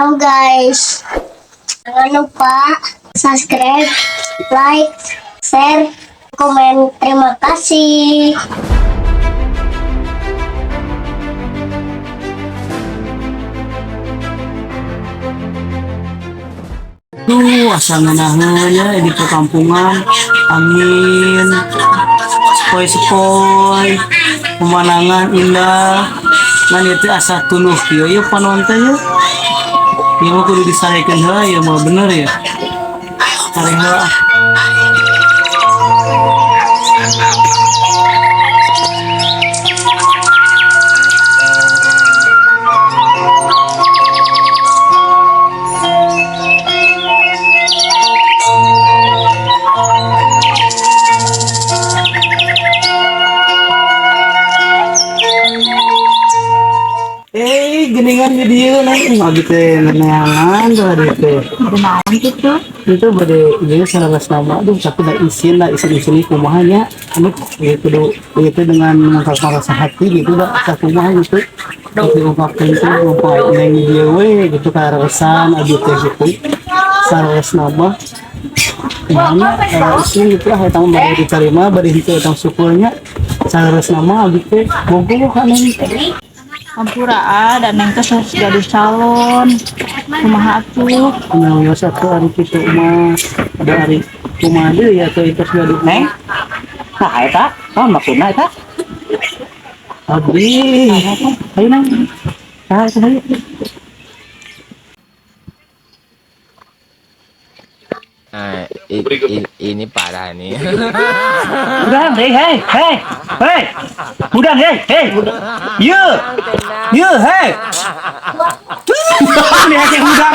Halo guys, jangan lupa subscribe, like, share, komen. Terima kasih. Tuh, asal ngenahnya di perkampungan, angin, sepoi-sepoi, pemandangan indah. Nah itu asa tuluh, yuk panonton yuk. Ya mau kudu disarekeun heula ya mau bener ya. Sare heula. Geningan di dia nih, nggak gitu neneangan tuh ada itu. Kenaon gitu. Itu pada dia salah nama, aduh tapi dah isin ini kumahanya, anu gitu do, itu dengan mengkas hati gitu dah kumaha gitu. Tapi ungkapkan itu ngumpain yang dia we gitu karasan aja teh gitu. Salah nama, mana isin gitu lah, tamu baru diterima, bari itu tang syukurnya. Salah nama gitu, bogo kan ini. Ampura dan neng teh jadi calon kumaha atuh. Nah, ya satu hari kita ada hari kumaha ya atau itu sudah Neng, nah eta, maksudna eta? Abdi, ayo nang, ayo. Nah, ini parah nih. Udang, hei, udang, hei, you, hei. Ini aja udang,